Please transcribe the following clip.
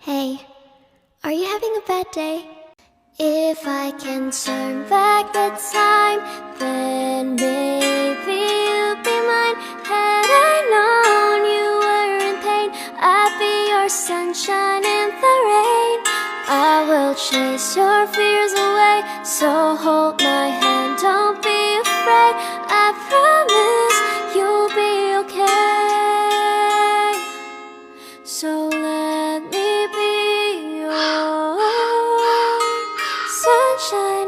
Hey, are you having a bad day? If I can turn back the time, then maybe you'd be mine. Had I known you were in pain, I'd be your sunshine in the rain. I will chase your fears away, so hold my hand, don't be afraid. I promise you'll be okay. So let me be your sunshine